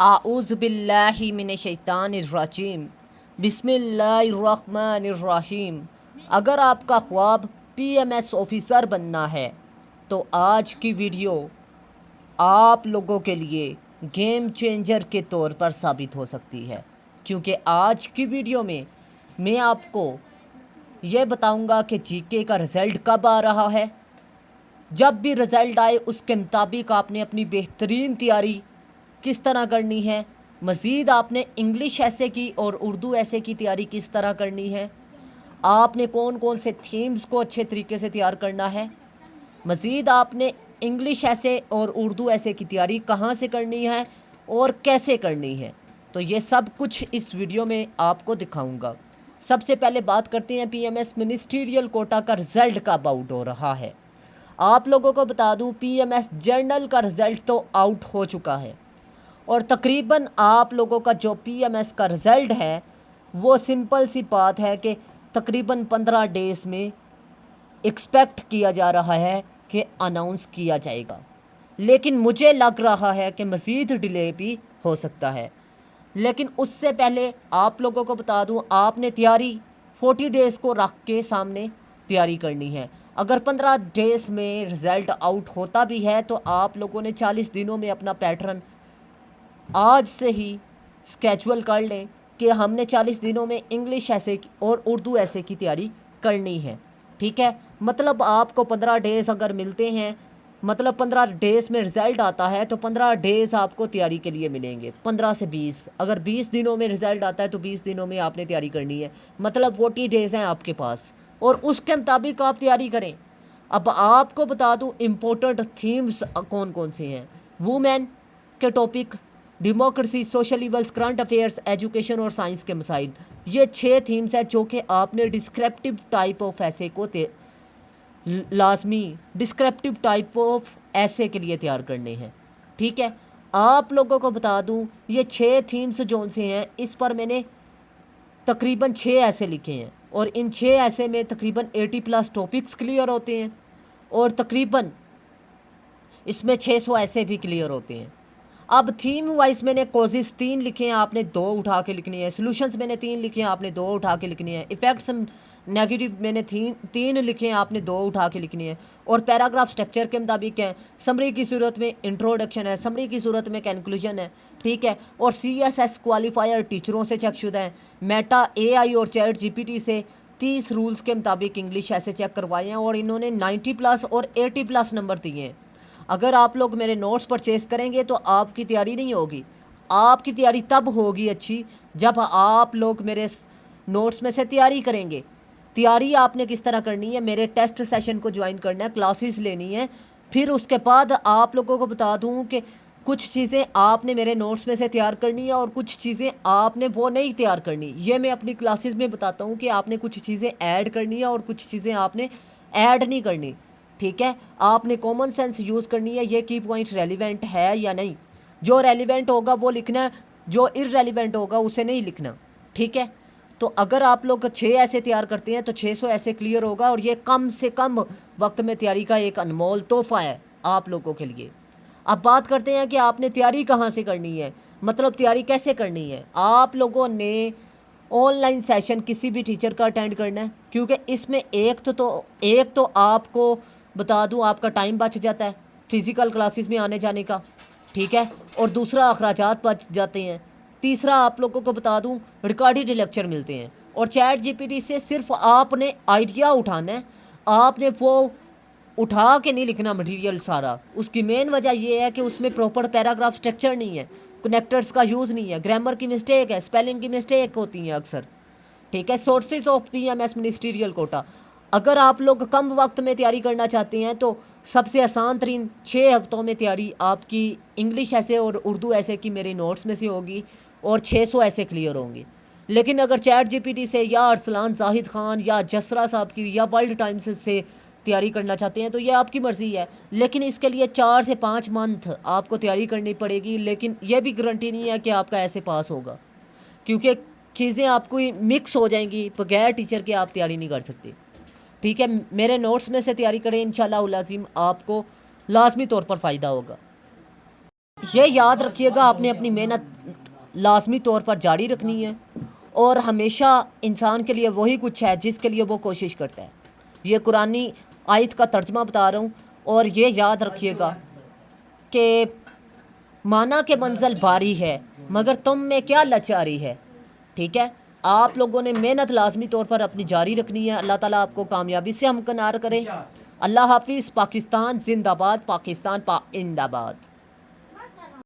आऊज़ु बिल्लाहि मिनश्शैतानिर्रजीम बिस्मिल्लाहिर्रहमानिर्रहीम। अगर आपका ख्वाब पीएमएस ऑफिसर बनना है तो आज की वीडियो आप लोगों के लिए गेम चेंजर के तौर पर साबित हो सकती है, क्योंकि आज की वीडियो में मैं आपको ये बताऊंगा कि जीके का रिज़ल्ट कब आ रहा है। जब भी रिज़ल्ट आए उसके मुताबिक आपने अपनी बेहतरीन तैयारी किस तरह करनी है। मज़ीद आपने इंग्लिश ऐसे की और उर्दू ऐसे की तैयारी किस तरह करनी है। आपने कौन कौन से थीम्स को अच्छे तरीके से तैयार करना है। मज़ीद आपने इंग्लिश ऐसे और उर्दू ऐसे की तैयारी कहाँ से करनी है और कैसे करनी है, तो ये सब कुछ इस वीडियो में आपको दिखाऊंगा। सबसे पहले बात करते हैं पीएमएस मिनिस्ट्रियल कोटा का रिज़ल्ट कब आउट हो रहा है। आप लोगों को बता दूं, पीएमएस जर्नल का रिज़ल्ट तो आउट हो चुका है और तकरीबन आप लोगों का जो पीएमएस का रिज़ल्ट है वो सिंपल सी बात है कि तकरीबन 15 डेज़ में एक्सपेक्ट किया जा रहा है कि अनाउंस किया जाएगा। लेकिन मुझे लग रहा है कि मज़ीद डिले भी हो सकता है। लेकिन उससे पहले आप लोगों को बता दूं, आपने तैयारी 40 डेज़ को रख के सामने तैयारी करनी है। अगर 15 डेज़ में रिज़ल्ट आउट होता भी है तो आप लोगों ने 40 दिनों में अपना पैटर्न आज से ही स्केजुअल कर लें कि हमने 40 दिनों में इंग्लिश ऐसे और उर्दू ऐसे की तैयारी करनी है। ठीक है, मतलब आपको 15 डेज़ अगर मिलते हैं, मतलब 15 डेज़ में रिज़ल्ट आता है तो 15 डेज़ आपको तैयारी के लिए मिलेंगे। 15 से 20, अगर 20 दिनों में रिज़ल्ट आता है तो 20 दिनों में आपने तैयारी करनी है, मतलब 40 डेज़ हैं आपके पास और उसके मुताबिक आप तैयारी करें। अब आपको बता दूं इम्पोर्टेंट थीम्स कौन कौन से हैं। वुमेन के topic, democracy, social evils, current affairs, education और साइंस के मसाइल, ये 6 थीम्स हैं जो कि आपने डिस्क्रिप्टिव टाइप ऑफ ऐसे को लाजमी डिस्क्रिप्टिव टाइप ऑफ ऐसे के लिए तैयार करने हैं। ठीक है, आप लोगों को बता दूं ये 6 थीम्स जो से हैं इस पर मैंने तकरीबन 6 ऐसे लिखे हैं और इन 6 ऐसे में तकरीबन 80+ टॉपिक्स क्लियर होते हैं और तकरीबन इसमें 600 ऐसे भी क्लियर होते हैं। अब थीम वाइज मैंने कॉजेज़ 3 लिखे हैं, आपने 2 उठा के लिखनी है। सॉल्यूशंस मैंने 3 लिखे हैं, आपने 2 उठा के लिखनी है। इफेक्ट्स नेगेटिव मैंने 3 लिखे हैं, आपने 2 उठा के लिखनी है। और पैराग्राफ स्ट्रक्चर के मुताबिक है। समरी की सूरत में इंट्रोडक्शन है, समरी की सूरत में कंक्लूजन है। ठीक है, और CSS क्वालिफायर टीचरों से चेकशुदा है। मेटा AI और चैट GPT से 30 रूल्स के मुताबिक इंग्लिश ऐसे चेक करवाए हैं और इन्होंने 90+ और 80+ नंबर दिए हैं। अगर आप लोग मेरे नोट्स परचेज़ करेंगे तो आपकी तैयारी नहीं होगी। आपकी तैयारी तब होगी अच्छी जब आप लोग मेरे नोट्स में से तैयारी करेंगे। तैयारी आपने किस तरह करनी है, मेरे टेस्ट सेशन को ज्वाइन करना है, क्लासेस लेनी है। फिर उसके बाद आप लोगों को बता दूं कि कुछ चीज़ें आपने मेरे नोट्स में से तैयार करनी है और कुछ चीज़ें आपने वो नहीं तैयार करनी। ये मैं अपनी क्लासेस में बताता हूँ कि आपने कुछ चीज़ें ऐड करनी है और कुछ चीज़ें आपने ऐड नहीं करनी। ठीक है, आपने कॉमन सेंस यूज़ करनी है, ये की पॉइंट रेलिवेंट है या नहीं। जो रेलिवेंट होगा वो लिखना, जो इररेलिवेंट होगा उसे नहीं लिखना। ठीक है, तो अगर आप लोग 6 ऐसे तैयार करते हैं तो 600 ऐसे क्लियर होगा और ये कम से कम वक्त में तैयारी का एक अनमोल तोहफा है आप लोगों के लिए। अब बात करते हैं कि आपने तैयारी कहाँ से करनी है, मतलब तैयारी कैसे करनी है। आप लोगों ने ऑनलाइन सेशन किसी भी टीचर का अटेंड करना है, क्योंकि इसमें एक तो आपको बता दूं आपका टाइम बच जाता है फिज़िकल क्लासेस में आने जाने का। ठीक है, और दूसरा अखराजात बच जाते हैं। तीसरा आप लोगों को बता दूं रिकॉर्डेड लेक्चर मिलते हैं और चैट GPT से सिर्फ आपने आइडिया उठाना है, आपने वो उठा के नहीं लिखना मटेरियल सारा। उसकी मेन वजह यह है कि उसमें प्रॉपर पैराग्राफ स्ट्रक्चर नहीं है, कनेक्टर्स का यूज़ नहीं है, ग्रामर की मिस्टेक है, स्पेलिंग की मिस्टेक होती है अक्सर। ठीक है, sources of PMS ministerial quota, अगर आप लोग कम वक्त में तैयारी करना चाहते हैं तो सबसे आसान तरीन 6 हफ्तों में तैयारी आपकी इंग्लिश ऐसे और उर्दू ऐसे की मेरे नोट्स में से होगी और 600 ऐसे क्लियर होंगे। लेकिन अगर चैट GPT से या अरसलान जाहिद खान या जसरा साहब की या वर्ल्ड टाइम्स से तैयारी करना चाहते हैं तो ये आपकी मर्ज़ी है, लेकिन इसके लिए 4 से 5 मंथ आपको तैयारी करनी पड़ेगी। लेकिन यह भी गारंटी नहीं है कि आपका ऐसे पास होगा, क्योंकि चीज़ें आपको मिक्स हो जाएंगी, बगैर टीचर के आप तैयारी नहीं कर सकते। ठीक है, मेरे नोट्स में से तैयारी करें, इंशाल्लाह उल अज़ीम आपको लाजमी तौर पर फ़ायदा होगा। ये याद रखिएगा, आपने अपनी मेहनत लाजमी तौर पर जारी रखनी है और हमेशा इंसान के लिए वही कुछ है जिसके लिए वो कोशिश करता है। ये कुरानी आयत का तर्जमा बता रहा हूँ। और ये याद रखिएगा कि माना के मंजिल भारी है मगर तुम में क्या लाचारी है। ठीक है, आप लोगों ने मेहनत लाजमी तौर पर अपनी जारी रखनी है। अल्लाह ताला आपको कामयाबी से हमकिनार करे। अल्लाह हाफिज़। पाकिस्तान जिंदाबाद, पाकिस्तान इंदाबाद।